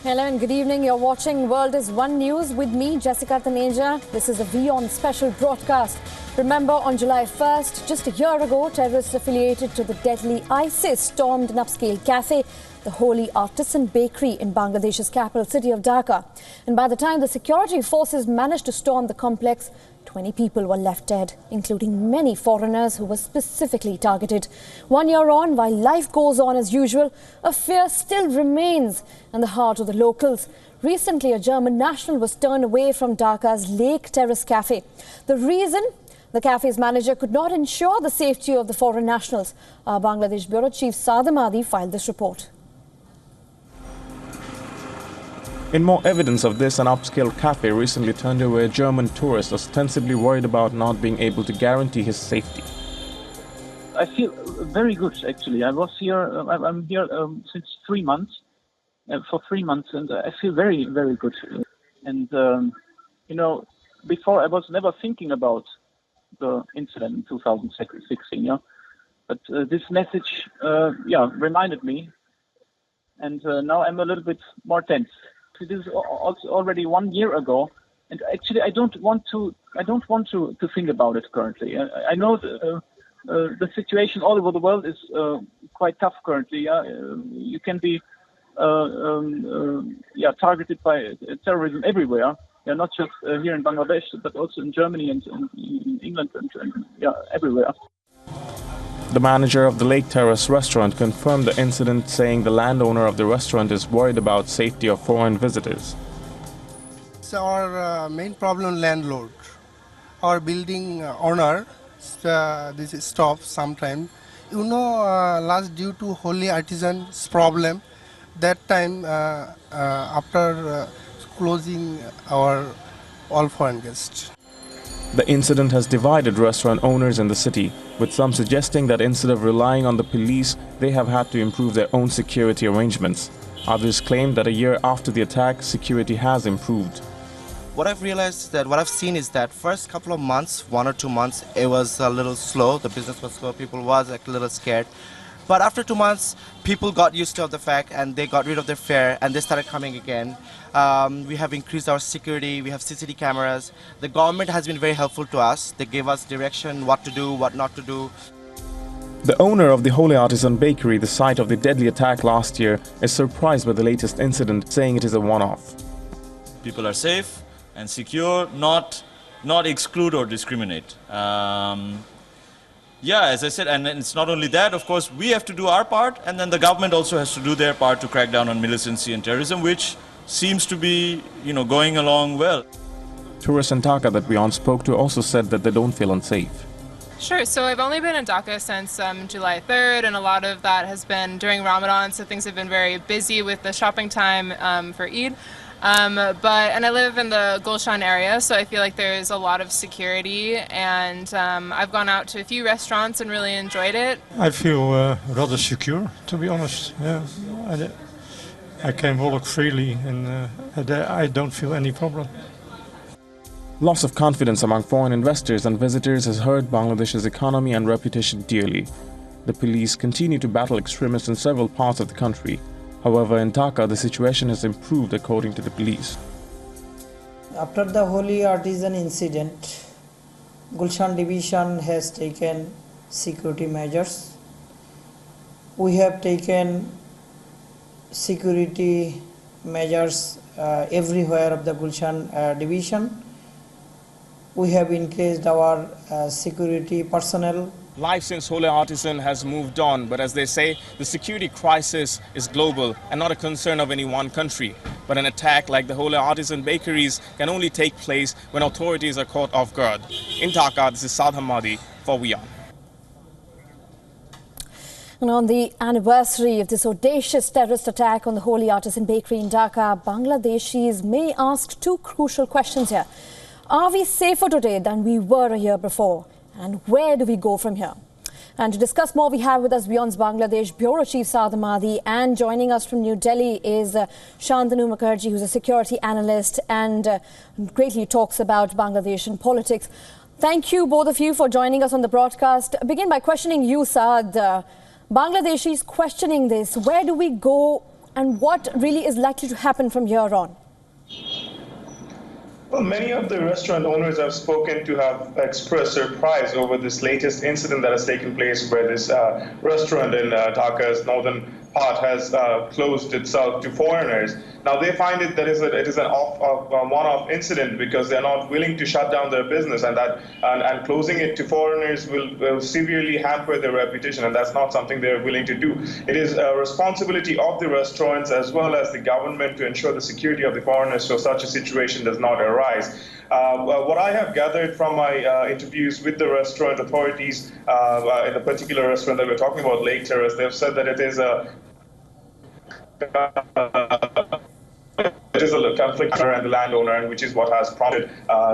Hello and good evening. You're watching World is One News with me, Jessica Taneja. This is a WION special broadcast. Remember, on July 1st, just a year ago, terrorists affiliated to the deadly ISIS stormed an upscale cafe, the Holey Artisan Bakery in Bangladesh's capital city of Dhaka. And by the time the security forces managed to storm the complex, 20 people were left dead, including many foreigners who were specifically targeted. 1 year on, while life goes on as usual, a fear still remains in the heart of the locals. Recently, a German national was turned away from Dhaka's Lake Terrace Cafe. The reason? The cafe's manager could not ensure the safety of the foreign nationals. Our Bangladesh Bureau Chief Saad Ahmadi filed this report. In more evidence of this, an upscale cafe recently turned away a German tourist ostensibly worried about not being able to guarantee his safety. I feel very good, actually. I'm here since 3 months, for 3 months, and I feel very, very good. And, before I was never thinking about the incident in 2016, but this message, reminded me, and now I'm a little bit more tense. It is already 1 year ago, and actually I don't want to think about it currently. I know the situation all over the world is quite tough currently. You can be targeted by terrorism everywhere. Not just here in Bangladesh, but also in Germany and in England and everywhere. The manager of the Lake Terrace restaurant confirmed the incident, saying the landowner of the restaurant is worried about safety of foreign visitors. It's our main problem, landlord. Our building owner, this stops sometimes. Last due to Holey Artisan's problem, that time after closing our all foreign guests. The incident has divided restaurant owners in the city, with some suggesting that instead of relying on the police, they have had to improve their own security arrangements. Others claim that a year after the attack, security has improved. What I've realized is that what I've seen is that first couple of months, 1 or 2 months, it was a little slow. The business was slow. People was a little scared. But after 2 months, people got used to the fact and they got rid of their fear and they started coming again. We have increased our security. We have CCTV cameras. The government has been very helpful to us. They gave us direction, what to do, what not to do. The owner of the Holey Artisan Bakery, the site of the deadly attack last year, is surprised by the latest incident, saying it is a one-off. People are safe and secure, not exclude or discriminate. As I said, and it's not only that, of course, we have to do our part, and then the government also has to do their part to crack down on militancy and terrorism, which seems to be, going along well. Tourists in Dhaka that WION spoke to also said that they don't feel unsafe. Sure, so I've only been in Dhaka since July 3rd, and a lot of that has been during Ramadan, so things have been very busy with the shopping time for Eid. And I live in the Gulshan area, so I feel like there's a lot of security, and I've gone out to a few restaurants and really enjoyed it. I feel rather secure, to be honest. Yeah, I can walk freely, and I don't feel any problem. Loss of confidence among foreign investors and visitors has hurt Bangladesh's economy and reputation dearly. The police continue to battle extremists in several parts of the country. However, in Dhaka, the situation has improved according to the police. After the Holey Artisan incident, Gulshan Division has taken security measures. We have taken security measures everywhere of the Gulshan Division. We have increased our security personnel. Life since Holey Artisan has moved on, but as they say, the security crisis is global and not a concern of any one country. But an attack like the Holey Artisan Bakeries can only take place when authorities are caught off guard. In Dhaka, this is Saad Ahmadi for WION. And on the anniversary of this audacious terrorist attack on the Holey Artisan Bakery in Dhaka, Bangladeshis may ask two crucial questions here. Are we safer today than we were a year before? And where do we go from here? And to discuss more, we have with us WION's Bangladesh Bureau Chief Saad Ahmadi, and joining us from New Delhi is Shantanu Mukherjee, who's a security analyst and greatly talks about Bangladesh and politics. Thank you, both of you, for joining us on the broadcast. Begin by questioning you, Saad. Bangladeshis questioning this. Where do we go and what really is likely to happen from here on? Well, many of the restaurant owners I've spoken to have expressed surprise over this latest incident that has taken place where this restaurant in Dhaka's northern part has closed itself to foreigners. Now, they find it that it is an one-off incident because they're not willing to shut down their business, and closing it to foreigners will severely hamper their reputation, and that's not something they're willing to do. It is a responsibility of the restaurants as well as the government to ensure the security of the foreigners so such a situation does not arise. What I have gathered from my interviews with the restaurant authorities in the particular restaurant that we're talking about, Lake Terrace, they've said that it is a conflict and the landowner, and which is what has prompted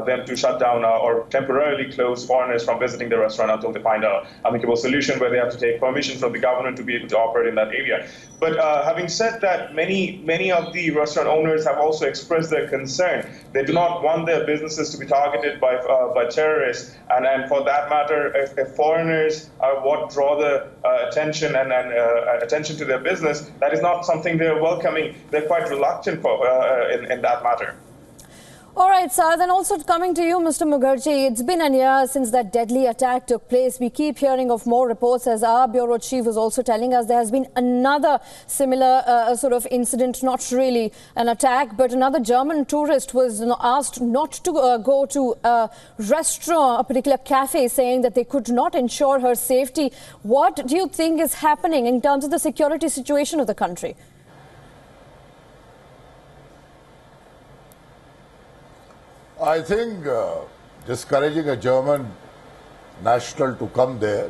them to shut down or temporarily close foreigners from visiting the restaurant until they find an amicable solution where they have to take permission from the government to be able to operate in that area. But having said that, many of the restaurant owners have also expressed their concern. They do not want their businesses to be targeted by terrorists, and for that matter, if foreigners are what draw the attention and attention to their business, that is not something they're welcoming. They're quite reluctant for in that matter. All right, sir. Then also coming to you, Mr. Mukherjee, it's been a year since that deadly attack took place. We keep hearing of more reports, as our bureau chief was also telling us. There has been another similar sort of incident, not really an attack, but another German tourist was asked not to go to a restaurant, a particular cafe, saying that they could not ensure her safety. What do you think is happening in terms of the security situation of the country? I think discouraging a German national to come there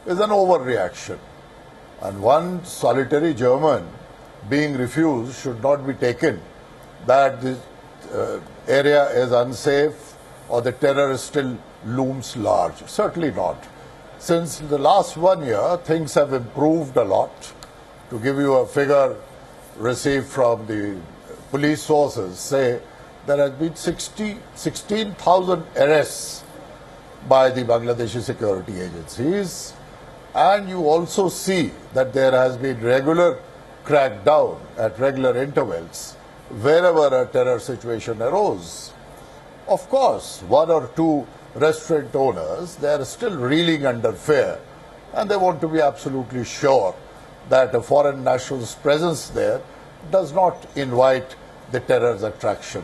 is an overreaction. And one solitary German being refused should not be taken that this area is unsafe or the terror still looms large. Certainly not. Since the last 1 year, things have improved a lot. To give you a figure received from the police sources, say there has been 16,000 arrests by the Bangladeshi security agencies, and you also see that there has been regular crackdown at regular intervals wherever a terror situation arose. Of course, one or two restaurant owners, they are still reeling under fear, and they want to be absolutely sure that a foreign national's presence there does not invite the terror's attraction.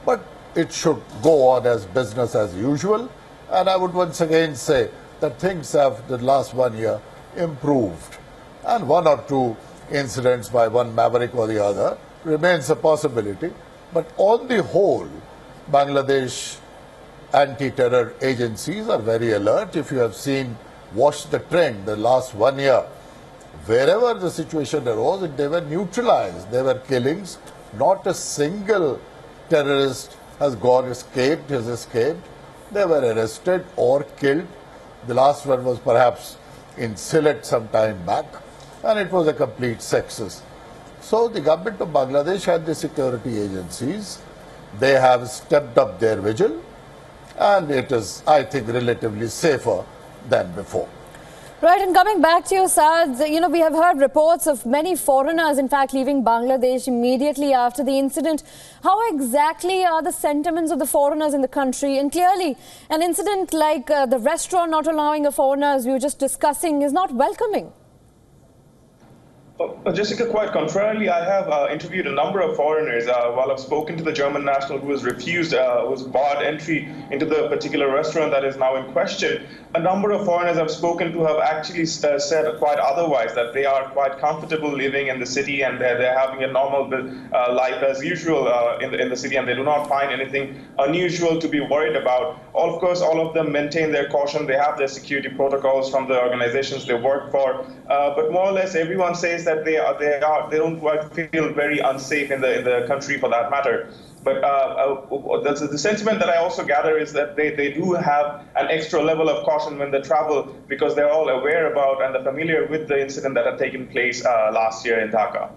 But it should go on as business as usual. And I would once again say that things have, the last 1 year, improved. And one or two incidents by one maverick or the other remains a possibility. But on the whole, Bangladesh anti-terror agencies are very alert. If you have seen, watched the trend the last 1 year, wherever the situation arose, they were neutralized. There were killings. Not a single terrorist has escaped. They were arrested or killed. The last one was perhaps in Sylhet some time back, and it was a complete success. So the government of Bangladesh and the security agencies, they have stepped up their vigil, and it is, I think, relatively safer than before. Right, and coming back to you, Saad, we have heard reports of many foreigners, in fact, leaving Bangladesh immediately after the incident. How exactly are the sentiments of the foreigners in the country? And clearly, an incident like the restaurant not allowing a foreigner, as we were just discussing, is not welcoming. Jessica, quite contrarily, I have interviewed a number of foreigners while I've spoken to the German national who was refused, was barred entry into the particular restaurant that is now in question. A number of foreigners I've spoken to have actually said quite otherwise, that they are quite comfortable living in the city and they're having a normal life as usual in the city, and they do not find anything unusual to be worried about. Of course, all of them maintain their caution. They have their security protocols from the organizations they work for, but more or less everyone says that they don't quite feel very unsafe in the country for that matter. But the sentiment that I also gather is that they do have an extra level of caution when they travel, because they're all aware about and they're familiar with the incident that had taken place last year in Dhaka.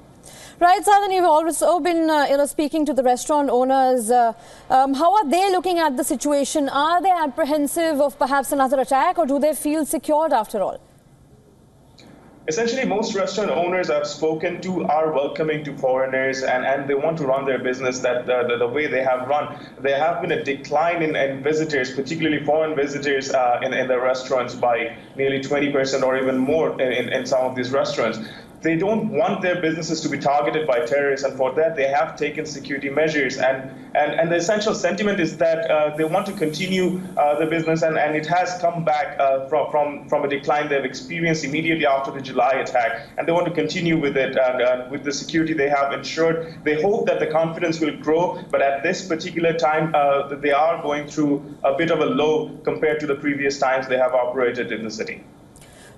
Right, Sadhan, you've also been speaking to the restaurant owners. How are they looking at the situation? Are they apprehensive of perhaps another attack, or do they feel secured after all? essentially most restaurant owners I've spoken to are welcoming to foreigners, and they want to run their business the way they have run. There have been a decline in visitors, particularly foreign visitors in their restaurants by nearly 20% or even more in some of these restaurants. They don't want their businesses to be targeted by terrorists, and for that they have taken security measures. And the essential sentiment is that they want to continue the business, and it has come back from a decline they've experienced immediately after the July attack, and they want to continue with it. And with the security they have ensured, they hope that the confidence will grow. But at this particular time, they are going through a bit of a low compared to the previous times they have operated in the city.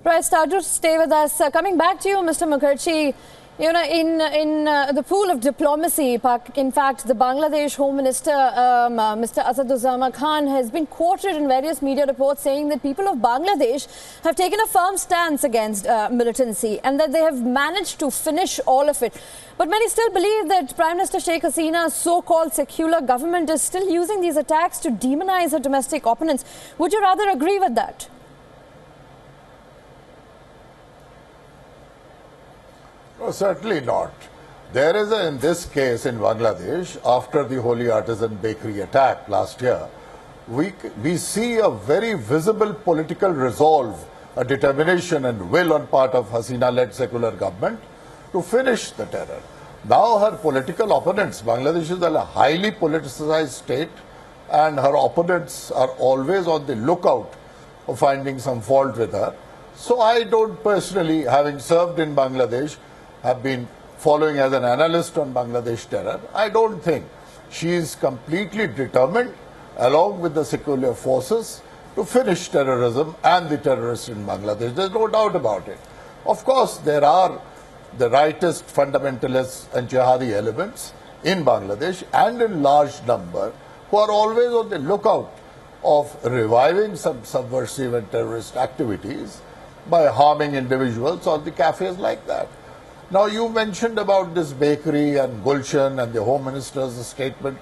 Right, Stadu, stay with us. Coming back to you, Mr. Mukherjee, you know, in the pool of diplomacy, in fact, the Bangladesh Home Minister, Mr. Asaduzzama Khan, has been quoted in various media reports saying that people of Bangladesh have taken a firm stance against militancy and that they have managed to finish all of it. But many still believe that Prime Minister Sheikh Hasina's so-called secular government is still using these attacks to demonize her domestic opponents. Would you rather agree with that? No, certainly not. There is in this case in Bangladesh, after the Holey Artisan Bakery attack last year, we see a very visible political resolve, a determination and will on part of Hasina-led secular government to finish the terror. Now her political opponents, Bangladesh is a highly politicized state, and her opponents are always on the lookout of finding some fault with her. So I don't personally, having served in Bangladesh, have been following as an analyst on Bangladesh terror, I don't think she is completely determined, along with the secular forces, to finish terrorism and the terrorists in Bangladesh. There's no doubt about it. Of course, there are the rightist fundamentalists and jihadi elements in Bangladesh and in large number who are always on the lookout of reviving some subversive and terrorist activities by harming individuals or the cafes like that. Now, you mentioned about this bakery and Gulshan and the Home Minister's statement.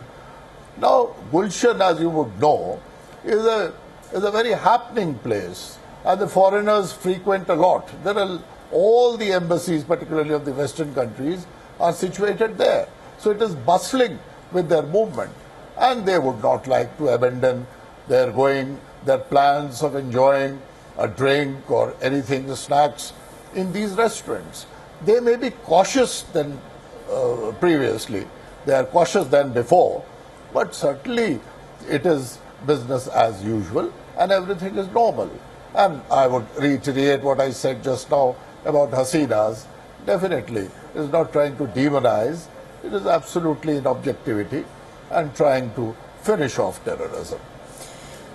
Now, Gulshan, as you would know, is a very happening place, and the foreigners frequent a lot. There are all the embassies, particularly of the Western countries, are situated there. So it is bustling with their movement, and they would not like to abandon their plans of enjoying a drink or anything, snacks, in these restaurants. They may be cautious than previously, they are cautious than before, but certainly it is business as usual and everything is normal. And I would reiterate what I said just now about Hasina's. Definitely is not trying to demonize, it is absolutely in objectivity and trying to finish off terrorism.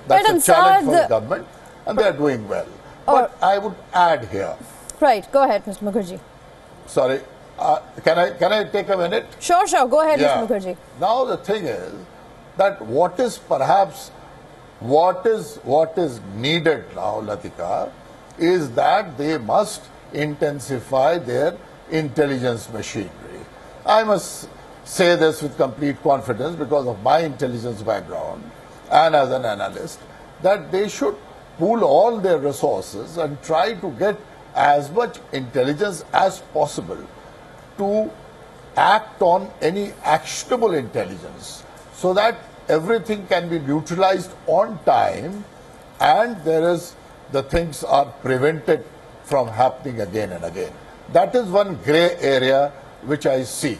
That's a challenge for the government, and they are doing well. But I would add here. Right, go ahead, Mr. Mukherjee. Sorry, can I take a minute? Sure, go ahead, Mr. Mukherjee. Now the thing is that what is needed now, Latika, is that they must intensify their intelligence machinery. I must say this with complete confidence because of my intelligence background and as an analyst, that they should pool all their resources and try to get as much intelligence as possible to act on any actionable intelligence so that everything can be neutralized on time and the things are prevented from happening again and again. That is one grey area which I see,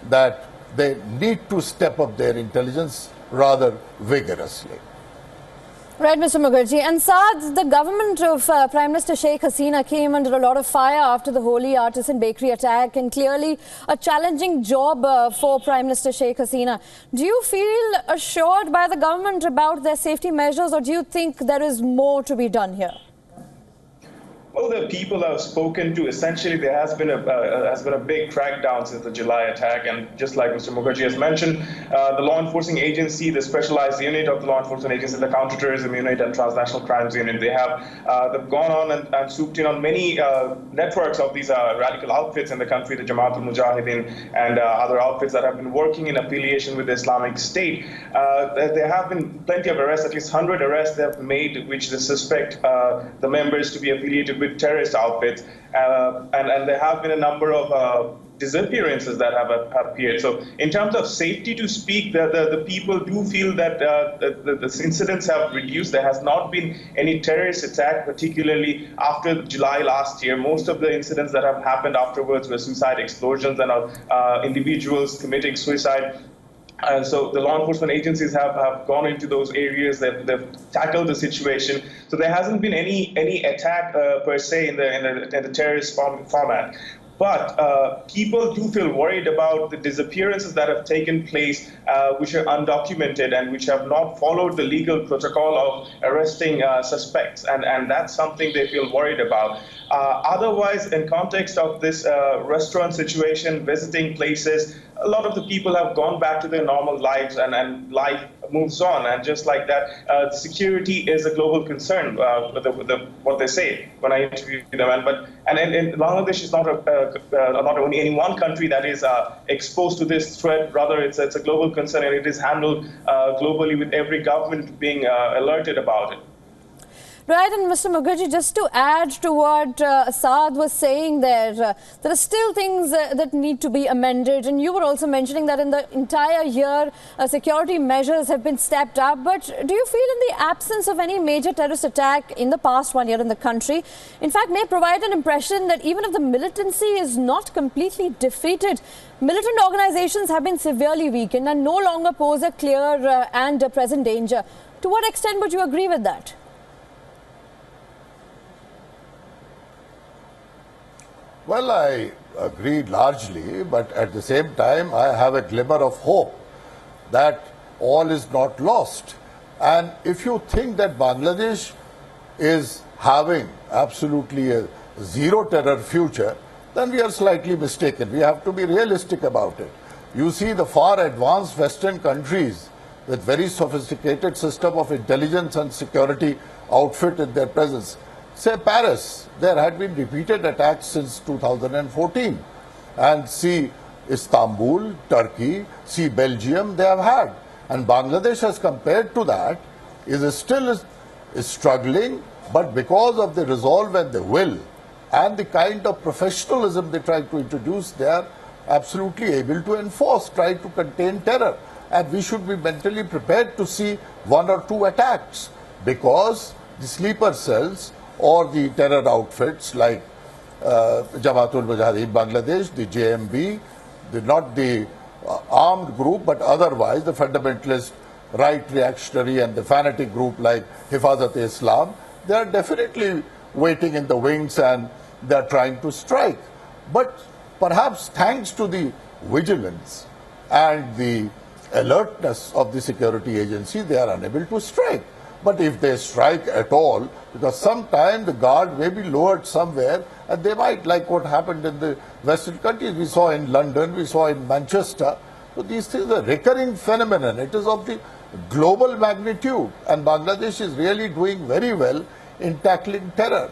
that they need to step up their intelligence rather vigorously. Right, Mr. Mukherjee. And Saad, the government of Prime Minister Sheikh Hasina came under a lot of fire after the Holey Artisan Bakery attack, and clearly a challenging job for Prime Minister Sheikh Hasina. Do you feel assured by the government about their safety measures, or do you think there is more to be done here? Well, the people I've spoken to, essentially there has been a big crackdown since the July attack, and just like Mr. Mukherjee has mentioned, the law enforcing agency, the specialized unit of the law enforcement agency, the counterterrorism unit and transnational crimes unit, they've gone on and swooped in on many networks of these radical outfits in the country, the Jamaat al-Mujahideen and other outfits that have been working in affiliation with the Islamic State. There have been plenty of arrests, at least 100 arrests they have made, which they suspect the members to be affiliated with with terrorist outfits, and there have been a number of disappearances that have appeared. So in terms of safety to speak, the people do feel that the incidents have reduced. There has not been any terrorist attack, particularly after July last year. Most of the incidents that have happened afterwards were suicide explosions and individuals committing suicide. And so the law enforcement agencies have gone into those areas, they've tackled the situation. So there hasn't been any attack per se in the terrorist format. But people do feel worried about the disappearances that have taken place, which are undocumented and which have not followed the legal protocol of arresting suspects. And that's something they feel worried about. Otherwise, in context of this restaurant situation, visiting places, a lot of the people have gone back to their normal lives and life moves on. And just like that, security is a global concern, what they say when I interview them. And Bangladesh is not only any one country that is exposed to this threat. Rather, it's a global concern, and it is handled globally with every government being alerted about it. Right, and Mr. Mukherjee, just to add to what Asad was saying there are still things that need to be amended, and you were also mentioning that in the entire year, security measures have been stepped up. But do you feel in the absence of any major terrorist attack in the past 1 year in the country, in fact, may provide an impression that even if the militancy is not completely defeated, militant organizations have been severely weakened and no longer pose a clear and present danger? To what extent would you agree with that? Well, I agree largely, but at the same time, I have a glimmer of hope that all is not lost. And if you think that Bangladesh is having absolutely a zero terror future, then we are slightly mistaken. We have to be realistic about it. You see the far advanced Western countries with very sophisticated system of intelligence and security outfit in their presence. Say Paris, there had been repeated attacks since 2014. And see Istanbul, Turkey, see Belgium, they have had. And Bangladesh, as compared to that, is still struggling, but because of the resolve and the will and the kind of professionalism they try to introduce, they are absolutely able to enforce, try to contain terror. And we should be mentally prepared to see one or two attacks, because the sleeper cells or the terror outfits like Jamaatul Mujahideen Bangladesh, the JMB, not the armed group, but otherwise the fundamentalist right reactionary and the fanatic group like Hifazat-e-Islam, they are definitely waiting in the wings and they are trying to strike. But perhaps thanks to the vigilance and the alertness of the security agency, they are unable to strike. But if they strike at all, because sometimes the guard may be lowered somewhere and they might, like what happened in the Western countries, we saw in London, we saw in Manchester. So these things are a recurring phenomenon. It is of the global magnitude, and Bangladesh is really doing very well in tackling terror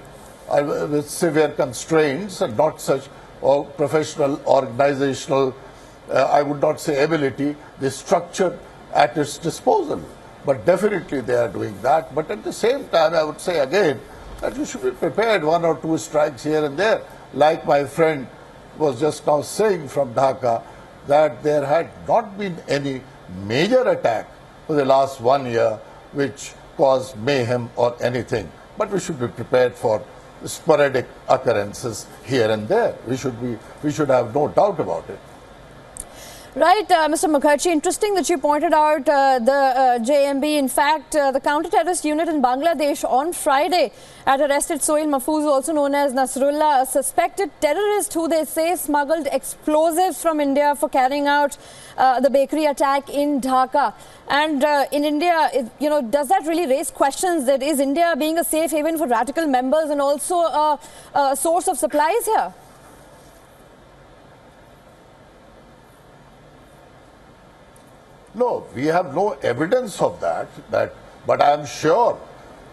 with severe constraints and not such professional, organizational, I would not say ability, the structure at its disposal. But definitely they are doing that. But at the same time, I would say again that you should be prepared, one or two strikes here and there. Like my friend was just now saying from Dhaka, that there had not been any major attack for the last 1 year which caused mayhem or anything. But we should be prepared for sporadic occurrences here and there. We should have no doubt about it. Right, Mr. Mukherjee, interesting that you pointed out the JMB. In fact, the counter-terrorist unit in Bangladesh on Friday had arrested Sohail Mahfouz, also known as Nasrullah, a suspected terrorist who they say smuggled explosives from India for carrying out the bakery attack in Dhaka. And in India, does that really raise questions that is India being a safe haven for radical members and also a source of supplies here? No, we have no evidence of that, but I am sure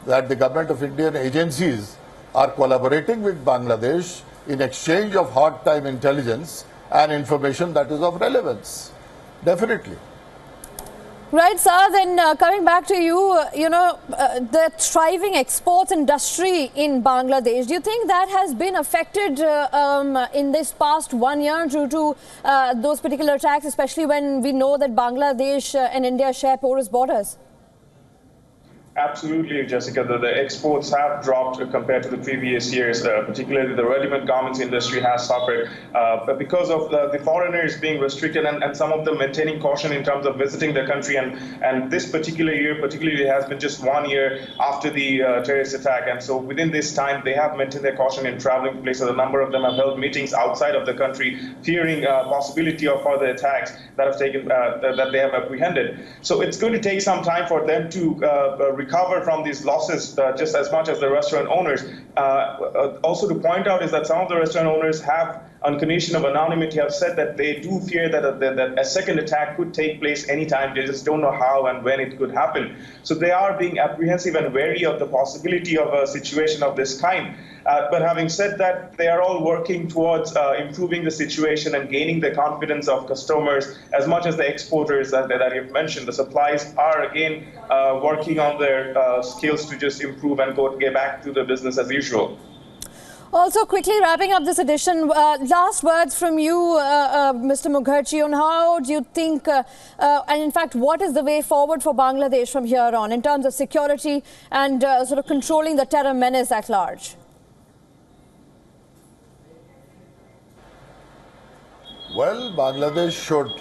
that the government of Indian agencies are collaborating with Bangladesh in exchange of hard-time intelligence and information that is of relevance. Definitely. Right, Saad, then coming back to you, the thriving exports industry in Bangladesh, do you think that has been affected in this past 1 year due to those particular attacks, especially when we know that Bangladesh and India share porous borders? Absolutely, Jessica. The exports have dropped compared to the previous years, particularly the ready-made garments industry has suffered. But because of the foreigners being restricted and some of them maintaining caution in terms of visiting the country, and this particular year particularly has been just 1 year after the terrorist attack. And so within this time, they have maintained their caution in traveling places. A number of them have held meetings outside of the country, fearing possibility of further attacks that have taken that they have apprehended. So it's going to take some time for them to recover from these losses just as much as the restaurant owners. Also to point out is that some of the restaurant owners have, on condition of anonymity, have said that they do fear that a second attack could take place anytime. They just don't know how and when it could happen. So they are being apprehensive and wary of the possibility of a situation of this kind. But having said that, they are all working towards improving the situation and gaining the confidence of customers as much as the exporters that you've mentioned. The supplies are again working on their skills to just improve and get back to the business as usual. Also, quickly wrapping up this edition, last words from you, Mr. Mukherjee, on how do you think, and in fact, what is the way forward for Bangladesh from here on in terms of security and sort of controlling the terror menace at large? Well, Bangladesh should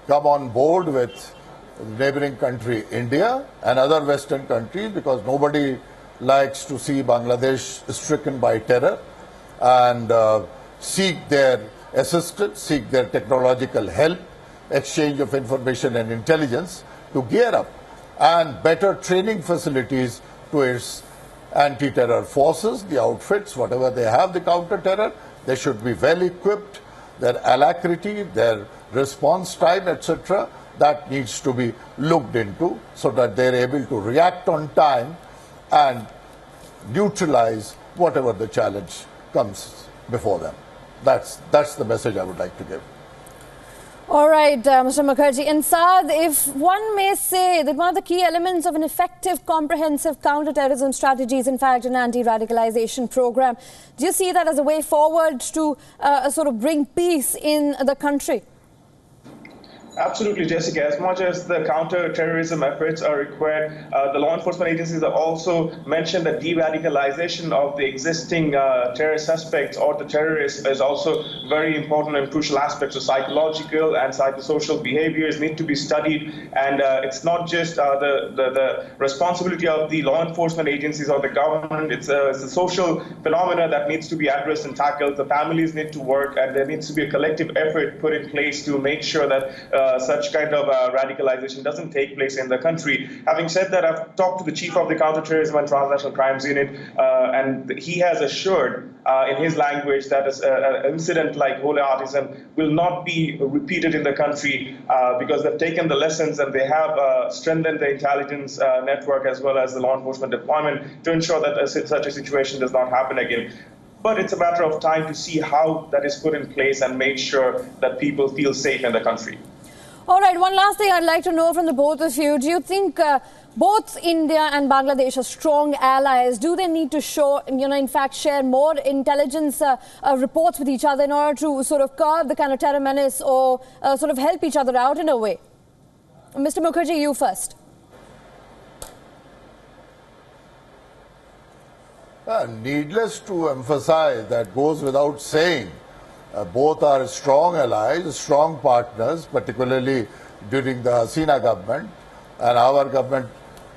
come on board with neighboring country India and other Western countries, because nobody likes to see Bangladesh stricken by terror, and seek their assistance, seek their technological help, exchange of information and intelligence to gear up, and better training facilities to its anti-terror forces, the outfits, whatever they have, the counter-terror, they should be well equipped. Their alacrity, their response time, etc., that needs to be looked into so that they're able to react on time and neutralize whatever the challenge comes before them. That's the message I would like to give. All right, Mr. Mukherjee. And Saad, if one may say that one of the key elements of an effective, comprehensive counter-terrorism strategy is in fact an anti-radicalization program, do you see that as a way forward to sort of bring peace in the country? Absolutely, Jessica. As much as the counter-terrorism efforts are required, the law enforcement agencies have also mentioned that de-radicalization of the existing terror suspects or the terrorists is also very important and crucial aspects. So psychological and psychosocial behaviors need to be studied, and it's not just the responsibility of the law enforcement agencies or the government. It's a social phenomena that needs to be addressed and tackled. The families need to work, and there needs to be a collective effort put in place to make sure that such kind of radicalization doesn't take place in the country. Having said that, I've talked to the chief of the Counterterrorism and Transnational Crimes Unit, and he has assured in his language that an incident like Holey Artisan will not be repeated in the country because they've taken the lessons and they have strengthened the intelligence network as well as the law enforcement deployment to ensure that such a situation does not happen again. But it's a matter of time to see how that is put in place and make sure that people feel safe in the country. All right, one last thing I'd like to know from the both of you. Do you think both India and Bangladesh are strong allies? Do they need to show, in fact, share more intelligence reports with each other in order to sort of curb the kind of terror menace or sort of help each other out in a way? Mr. Mukherjee, you first. Needless to emphasize, that goes without saying, both are strong allies, strong partners, particularly during the Hasina government. And our government,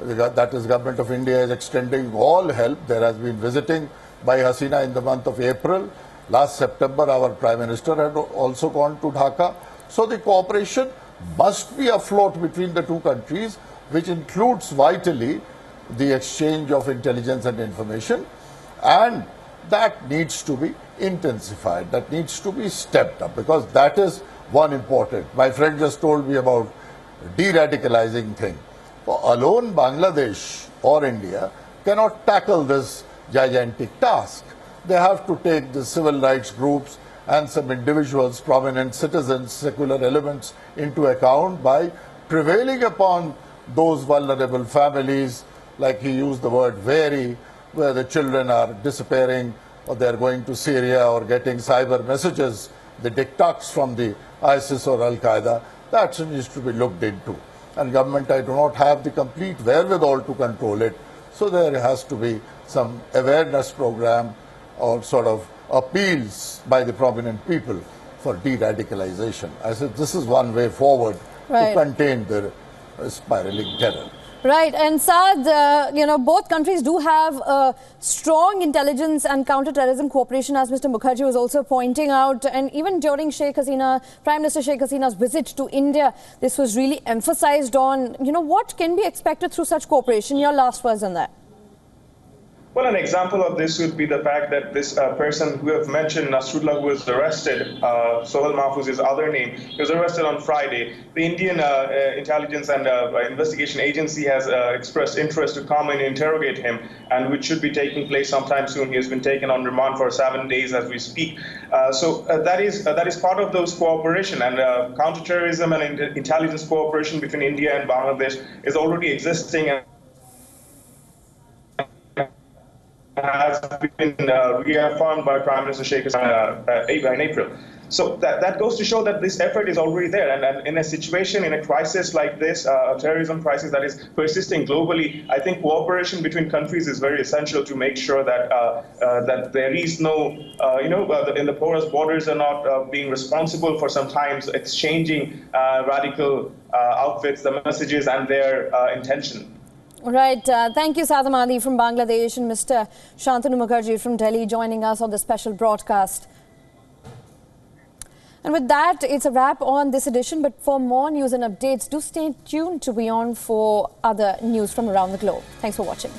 that is government of India, is extending all help. There has been visiting by Hasina in the month of April. Last September, our Prime Minister had also gone to Dhaka. So the cooperation must be afloat between the two countries, which includes vitally the exchange of intelligence and information. And that needs to be intensified, that needs to be stepped up, because that is one important. My friend just told me about de-radicalizing thing. Alone Bangladesh or India cannot tackle this gigantic task. They have to take the civil rights groups and some individuals, prominent citizens, secular elements into account by prevailing upon those vulnerable families, like he used the word vary, where the children are disappearing or they're going to Syria or getting cyber messages, the diktats from the ISIS or Al-Qaeda, that needs to be looked into. And government, I do not have the complete wherewithal to control it. So there has to be some awareness program or sort of appeals by the prominent people for de-radicalization. I said this is one way forward to contain the spiraling terror. Right, and Saad, both countries do have a strong intelligence and counter-terrorism cooperation, as Mr. Mukherjee was also pointing out. And even during Prime Minister Sheikh Hasina's visit to India, this was really emphasized on, what can be expected through such cooperation? Your last words on that. Well, an example of this would be the fact that this person who have mentioned, Nasrullah, who was arrested, Sohail Mahfouz, his other name, he was arrested on Friday. The Indian Intelligence and Investigation Agency has expressed interest to come and interrogate him, and which should be taking place sometime soon. He has been taken on remand for 7 days as we speak. So that is part of those cooperation, and counterterrorism and intelligence cooperation between India and Bangladesh is already existing and has been reaffirmed by Prime Minister Sheikh Hasina in April. So that goes to show that this effort is already there. And in a situation, in a crisis like this, a terrorism crisis that is persisting globally, I think cooperation between countries is very essential to make sure that that there is no, in the porous borders are not being responsible for sometimes exchanging radical outfits, the messages and their intention. Right. Thank you, Saad Ahmadi from Bangladesh, and Mr. Shantanu Mukherjee from Delhi joining us on the special broadcast. And with that, it's a wrap on this edition. But for more news and updates, do stay tuned to WION for other news from around the globe. Thanks for watching.